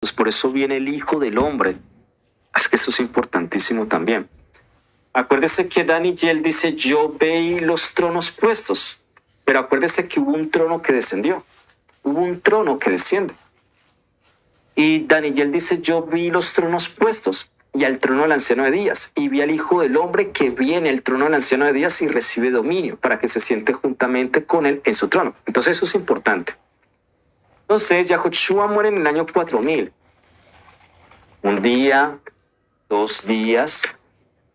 Pues por eso viene el Hijo del Hombre. Es que eso es importantísimo también. Acuérdese que Daniel dice, yo veí los tronos puestos. Pero acuérdese que hubo un trono que descendió. Hubo un trono que desciende. Y Daniel dice, yo vi los tronos puestos y al trono del anciano de días. Y vi al Hijo del Hombre que viene al trono del anciano de días y recibe dominio para que se siente juntamente con él en su trono. Entonces eso es importante. Entonces Yahoshua muere en el año 4000. Un día, 2 días,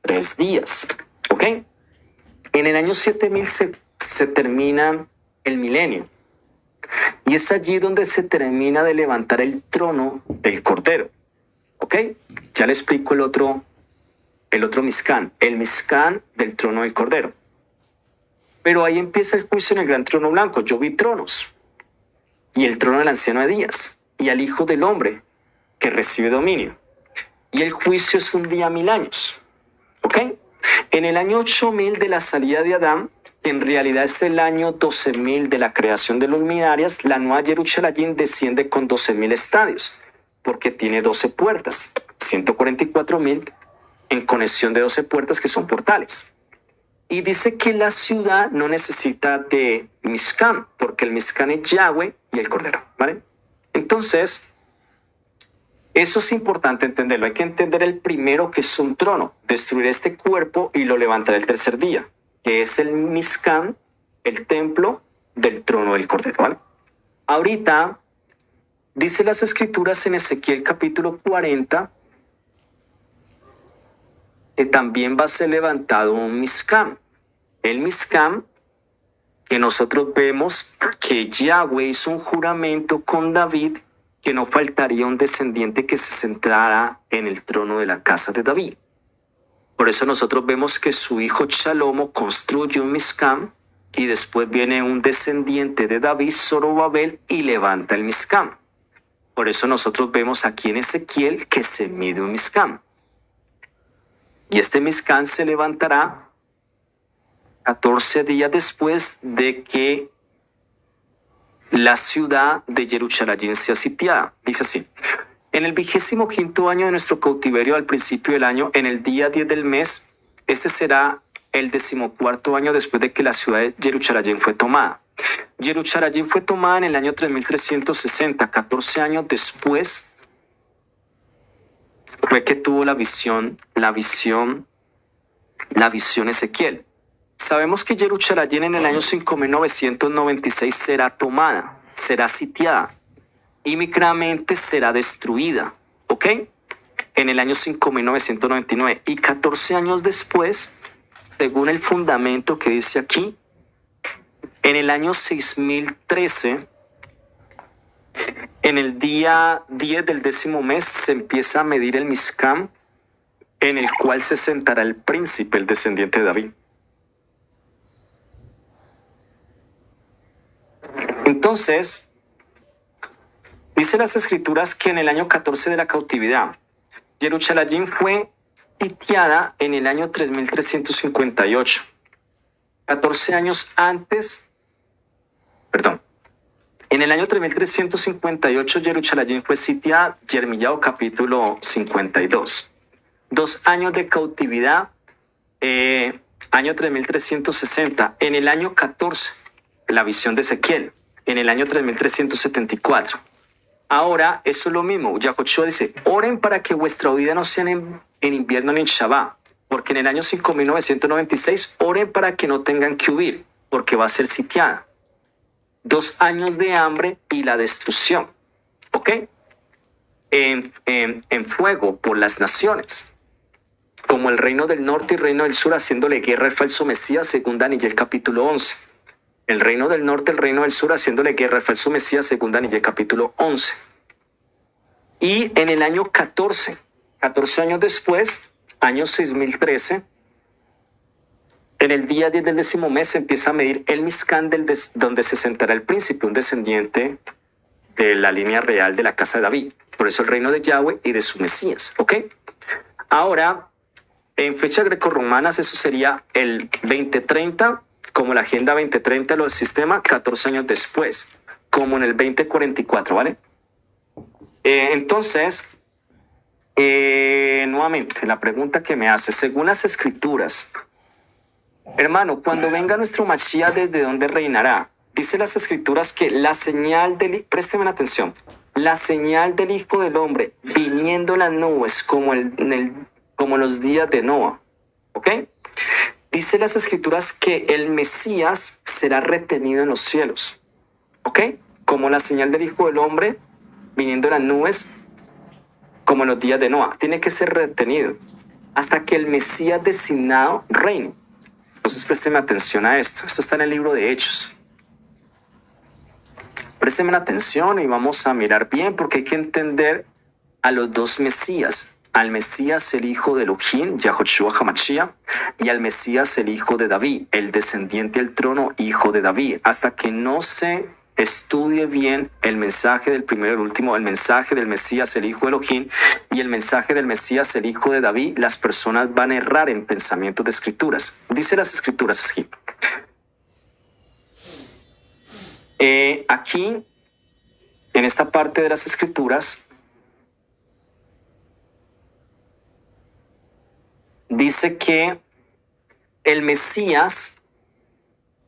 3 días. ¿Ok? En el año 7000 se termina el milenio. Y es allí donde se termina de levantar el trono del Cordero. ¿Ok? Ya le explico el otro Mizcán. El Mizcán del trono del Cordero. Pero ahí empieza el juicio en el gran trono blanco. Yo vi tronos. Y el trono del anciano de días. Y al Hijo del Hombre que recibe dominio. Y el juicio es un día 1000 años. ¿Ok? En el año 8000 de la salida de Adán, que en realidad es el año 12000 de la creación de los luminarias, la Nueva Jerusalén desciende con 12000 estadios, porque tiene 12 puertas, 144.000 en conexión de 12 puertas que son portales. Y dice que la ciudad no necesita de Mizcán, porque el Mizcán es Yahweh y el Cordero, ¿vale? Entonces, eso es importante entenderlo. Hay que entender el primero, que es un trono. Destruir este cuerpo y lo levantará el tercer día, que es el Mizcán, el templo del trono del Cordero, ¿vale? Ahorita, dice las escrituras en Ezequiel capítulo 40, que también va a ser levantado un Mizcán. El Mizcán, que nosotros vemos que Yahweh hizo un juramento con David, que no faltaría un descendiente que se sentara en el trono de la casa de David. Por eso nosotros vemos que su hijo Shalomo construye un Mizcán y después viene un descendiente de David, Zorobabel, y levanta el Mizcán. Por eso nosotros vemos aquí en Ezequiel que se mide un Mizcán. Y este Mizcán se levantará 14 días después de que la ciudad de Jerusalén sea sitiada. Dice así: en el 25º año de nuestro cautiverio, al principio del año, en el día 10 del mes, este será el 14º año después de que la ciudad de Jerusalén fue tomada. Jerusalén fue tomada en el año 3360, 14 años después fue que tuvo la visión Ezequiel. Sabemos que Jerusalén en el año 5996 será tomada, será sitiada y micramente será destruida, ¿ok? En el año 5999 y 14 años después, según el fundamento que dice aquí, en el año 6013, en el día 10 del 10º mes, se empieza a medir el Mizcán, en el cual se sentará el príncipe, el descendiente de David. Entonces, dice las escrituras que en el año 14 de la cautividad, Jerusalén fue sitiada en el año 3358. 14 años antes, en el año 3358 Jerusalén fue sitiada, Yermillao capítulo 52. 2 años de cautividad, año 3360. En el año 14, la visión de Ezequiel. En el año 3374. Ahora, eso es lo mismo. Yahoshua dice, oren para que vuestra vida no sea en invierno ni en Shabbat. Porque en el año 5996, oren para que no tengan que huir, porque va a ser sitiada. 2 años de hambre y la destrucción. ¿Ok? En fuego por las naciones. Como el reino del norte y reino del sur haciéndole guerra al falso Mesías, según Daniel capítulo 11. El reino del norte, el reino del sur, haciéndole guerra al falso Mesías, según Daniel capítulo 11. Y en el año 14 años después, año 6013, en el día 10 del 10º mes se empieza a medir el Mizcán donde se sentará el príncipe, un descendiente de la línea real de la casa de David. Por eso el reino de Yahweh y de su Mesías. ¿Ok? Ahora, en fechas grecorromanas, eso sería el 2030, como la Agenda 2030 del sistema, 14 años después, como en el 2044, ¿vale? Entonces, nuevamente, la pregunta que me hace, según las escrituras, hermano, cuando venga nuestro Mashiach, ¿desde dónde reinará? Dice las escrituras que la señal présteme atención, la señal del Hijo del Hombre viniendo en las nubes como como en los días de Noa. ¿Ok? Dice las escrituras que el Mesías será retenido en los cielos. ¿Ok? Como la señal del Hijo del Hombre viniendo en las nubes como en los días de Noa. Tiene que ser retenido hasta que el Mesías designado reine. Entonces présteme atención a esto. Esto está en el libro de Hechos. Présteme atención y vamos a mirar bien porque hay que entender a los dos Mesías. Al Mesías el hijo de Elohim, Yahoshua Hamashiach, y al Mesías el hijo de David, el descendiente del trono, hijo de David. Hasta que no se estudie bien el mensaje del primero y el último, el mensaje del Mesías el hijo de Elohim y el mensaje del Mesías el hijo de David, las personas van a errar en pensamientos de escrituras. Dice las escrituras así. Aquí, en esta parte de las escrituras, dice que el Mesías,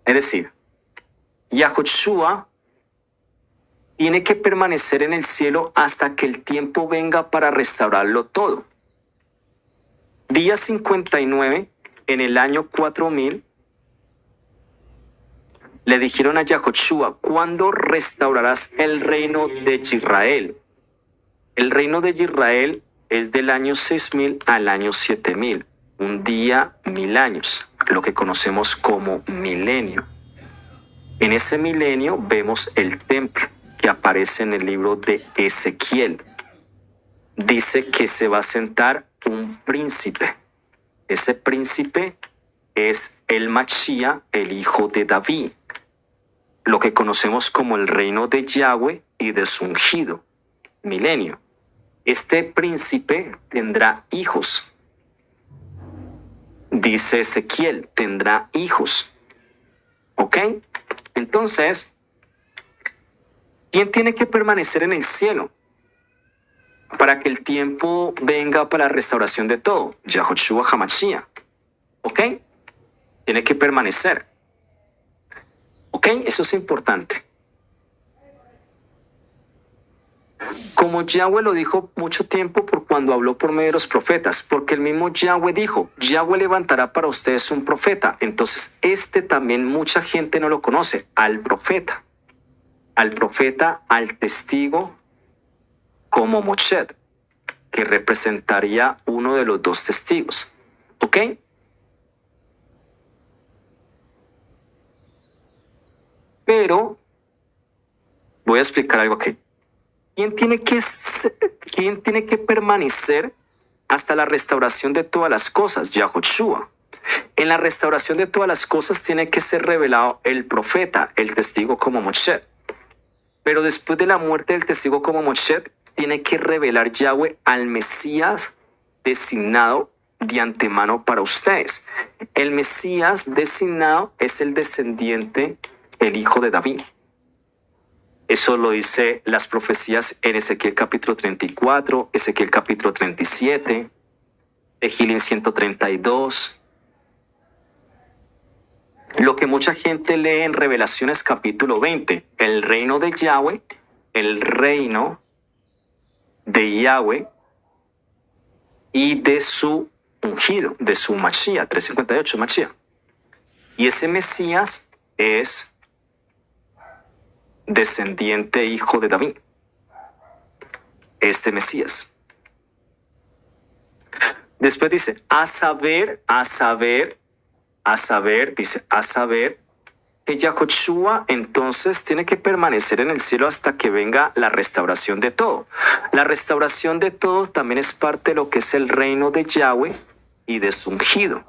es decir, Yahoshua, tiene que permanecer en el cielo hasta que el tiempo venga para restaurarlo todo. Día 59, en el año 4000, le dijeron a Yahoshua, ¿cuándo restaurarás el reino de Israel? El reino de Israel es del año 6000 al año 7000, un día 1000 años, lo que conocemos como milenio. En ese milenio vemos el templo que aparece en el libro de Ezequiel. Dice que se va a sentar un príncipe. Ese príncipe es el Mashiach, el hijo de David, lo que conocemos como el reino de Yahweh y de su ungido, milenio. Este príncipe tendrá hijos. Dice Ezequiel, tendrá hijos. ¿Ok? Entonces, ¿quién tiene que permanecer en el cielo para que el tiempo venga para la restauración de todo? Yahoshua Hamashiach. ¿Ok? Tiene que permanecer. ¿Ok? Eso es importante. Como Yahweh lo dijo mucho tiempo por cuando habló por medio de los profetas, porque el mismo Yahweh dijo, Yahweh levantará para ustedes un profeta. Entonces también mucha gente no lo conoce, al profeta, al testigo como Moshe, que representaría uno de los dos testigos. ¿Ok? Pero voy a explicar algo aquí. ¿Quién tiene que permanecer hasta la restauración de todas las cosas? Yahoshua. En la restauración de todas las cosas tiene que ser revelado el profeta, el testigo como Moshe. Pero después de la muerte del testigo como Moshe, tiene que revelar Yahweh al Mesías designado de antemano para ustedes. El Mesías designado es el descendiente, el hijo de David. Eso lo dice las profecías en Ezequiel capítulo 34, Ezequiel capítulo 37, Tehillim 132. Lo que mucha gente lee en Revelaciones capítulo 20, el reino de Yahweh, el reino de Yahweh y de su ungido, de su Mashiach, 358 Mashiach. Y ese Mesías es descendiente hijo de David. Este Mesías. Después dice, a saber, dice, a saber que Yahoshua entonces tiene que permanecer en el cielo hasta que venga la restauración de todo. La restauración de todo también es parte de lo que es el reino de Yahweh y de su ungido.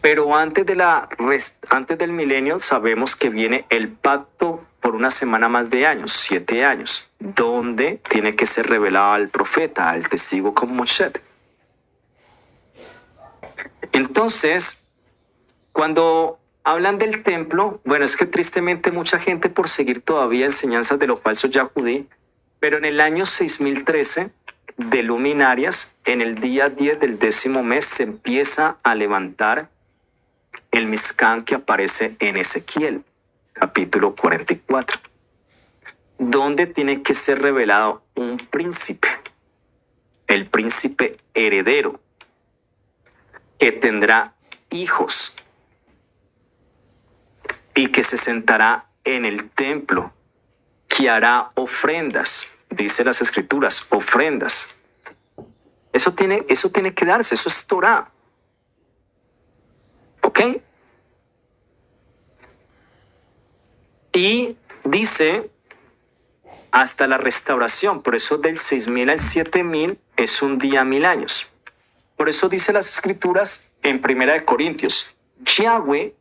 Pero antes del milenio sabemos que viene el pacto por una semana más de años, 7 años, donde tiene que ser revelado al profeta, al testigo como Moshe. Entonces, cuando hablan del templo, bueno, es que tristemente mucha gente por seguir todavía enseñanzas de los falsos Yahudí Pero en el año 6013 de luminarias, en el día 10 del 10º mes, se empieza a levantar el Mizcán que aparece en Ezequiel, capítulo 44, donde tiene que ser revelado un príncipe, el príncipe heredero, que tendrá hijos y que se sentará en el templo, que hará ofrendas, dice las escrituras, ofrendas. Eso tiene que darse, eso es Torah. ¿Ok? Y dice hasta la restauración, por eso del 6000 al 7000 es un día 1000 años. Por eso dice las escrituras en 1 Corintios, Yahweh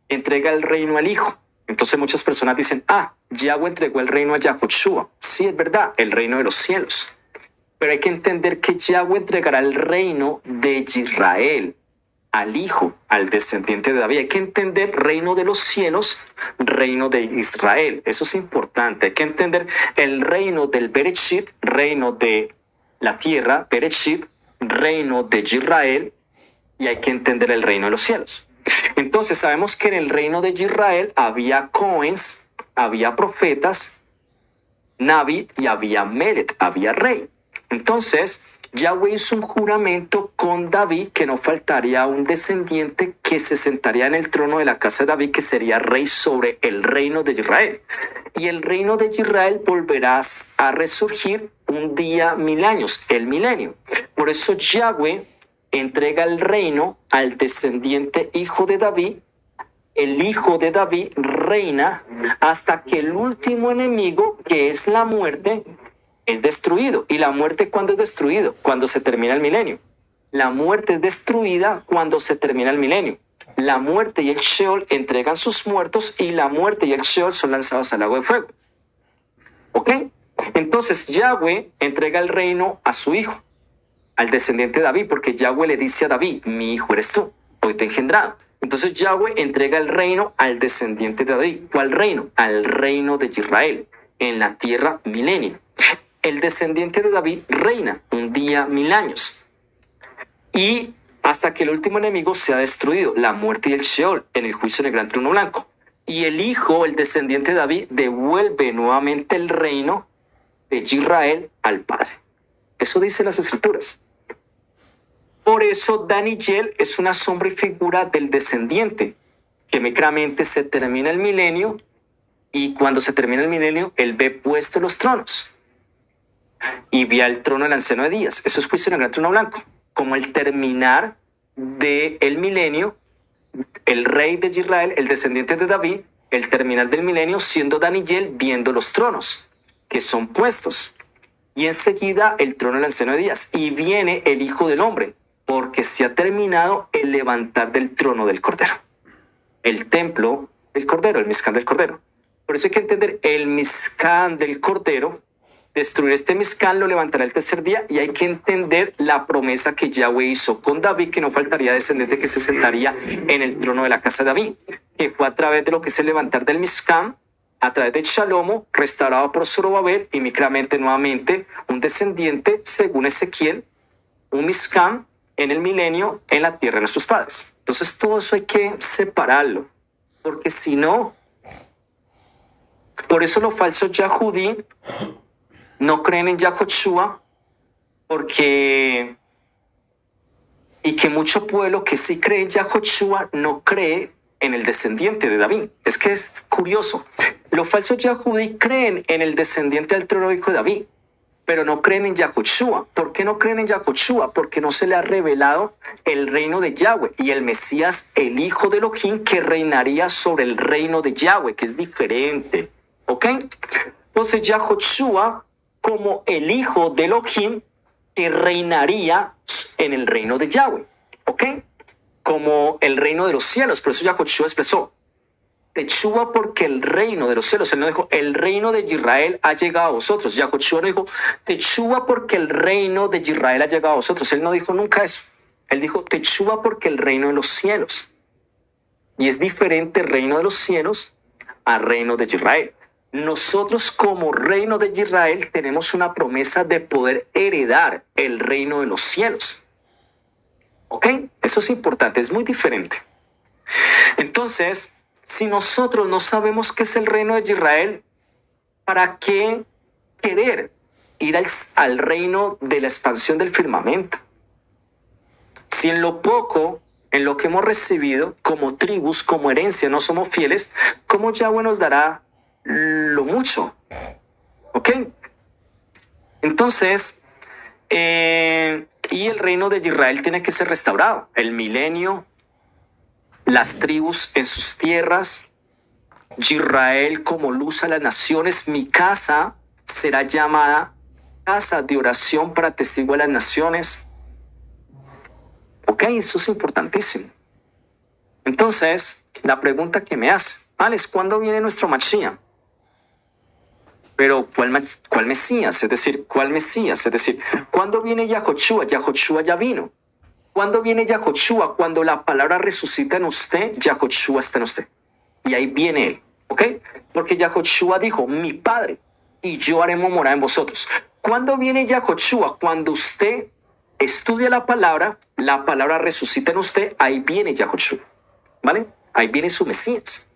entrega el reino al Hijo. Entonces muchas personas dicen, Yahweh entregó el reino a Yahushua. Sí, es verdad, el reino de los cielos. Pero hay que entender que Yahweh entregará el reino de Israel al Hijo, al descendiente de David. Hay que entender reino de los cielos, reino de Israel. Eso es importante. Hay que entender el reino del Bereshit, reino de la tierra, Bereshit, reino de Israel, y hay que entender el reino de los cielos. Entonces sabemos que en el reino de Israel había Cohens, había profetas, Navi y había Melet, había rey. Entonces Yahweh hizo un juramento con David que no faltaría un descendiente que se sentaría en el trono de la casa de David, que sería rey sobre el reino de Israel. Y el reino de Israel volverá a resurgir un día 1000 años, el milenio. Por eso Yahweh entrega el reino al descendiente hijo de David. El hijo de David reina hasta que el último enemigo, que es la muerte, es destruido. ¿Y la muerte cuándo es destruido? Cuando se termina el milenio. La muerte es destruida cuando se termina el milenio. La muerte y el Sheol entregan sus muertos y la muerte y el Sheol son lanzados al lago de fuego. ¿Ok? Entonces Yahweh entrega el reino a su hijo, al descendiente de David, porque Yahweh le dice a David, mi hijo eres tú, hoy te he engendrado. Entonces Yahweh entrega el reino al descendiente de David. ¿Cuál reino? Al reino de Israel, en la tierra milenio. El descendiente de David reina un día 1000 años. Y hasta que el último enemigo sea destruido, la muerte y el Sheol, en el juicio en el gran trono blanco. Y el hijo, el descendiente de David, devuelve nuevamente el reino de Israel al Padre. Eso dice las escrituras. Por eso Daniel es una sombra y figura del descendiente, que claramente se termina el milenio, y cuando se termina el milenio, él ve puestos los tronos. Y ve al trono del anciano de días. Eso es juicio en el gran trono blanco. Como el terminar del milenio, el rey de Israel, el descendiente de David, el terminar del milenio, siendo Daniel viendo los tronos que son puestos. Y enseguida el trono del anciano de días. Y viene el Hijo del Hombre, porque se ha terminado el levantar del trono del Cordero. El templo del Cordero, el Mizcán del Cordero. Por eso hay que entender el Mizcán del Cordero. Destruir este Mizcán, lo levantará el tercer día, y hay que entender la promesa que Yahweh hizo con David, que no faltaría descendiente que se sentaría en el trono de la casa de David, que fue a través de lo que es el levantar del Mizcán, a través de Shalomo, restaurado por Zorobabel, y micramente nuevamente un descendiente, según Ezequiel, un Mizcán en el milenio en la tierra de nuestros padres. Entonces todo eso hay que separarlo, porque si no, por eso los falsos Yahudí no creen en Yahushua, porque y que mucho pueblo que sí cree en Yahushua no cree en el descendiente de David. Es que es curioso. Los falsos Yahudí creen en el descendiente del trono hijo de David, pero no creen en Yahushua. ¿Por qué no creen en Yahushua? Porque no se le ha revelado el reino de Yahweh y el Mesías, el hijo de Elohim, que reinaría sobre el reino de Yahweh, que es diferente. ¿Ok? Entonces Yahushua, como el hijo de Elohim, que reinaría en el reino de Yahweh, ¿ok? Como el reino de los cielos. Por eso Yahushua expresó, Techúa, porque el reino de los cielos. Él no dijo, el reino de Israel ha llegado a vosotros. Yahushua no dijo, Techúa, porque el reino de Israel ha llegado a vosotros. Él no dijo nunca eso. Él dijo, Techúa, porque el reino de los cielos. Y es diferente el reino de los cielos al reino de Israel. nosotros como reino de Israel tenemos una promesa de poder heredar el reino de los cielos. ¿Ok? Eso es importante, es muy diferente. Entonces, si nosotros no sabemos qué es el reino de Israel, ¿para qué querer ir al reino de la expansión del firmamento? Si en lo poco, en lo que hemos recibido como tribus, como herencia, no somos fieles, ¿cómo Yahweh nos dará lo mucho? ¿Ok? Entonces, y el reino de Israel tiene que ser restaurado. El milenio, las tribus en sus tierras, Israel como luz a las naciones. Mi casa será llamada casa de oración para testigo a las naciones. Ok, eso es importantísimo. Entonces, la pregunta que me hace, Alex, ¿cuándo viene nuestro Mashiach? Pero, ¿cuál Mesías? Es decir, ¿cuál Mesías? Es decir, ¿cuándo viene Yahoshua? Yahoshua ya vino. ¿Cuándo viene Yahoshua? Cuando la palabra resucita en usted, Yahoshua está en usted. Y ahí viene él, ¿ok? Porque Yahoshua dijo, mi Padre y yo haremos morar en vosotros. ¿Cuándo viene Yahoshua? Cuando usted estudia la palabra resucita en usted, ahí viene Yahoshua, ¿vale? Ahí viene su Mesías.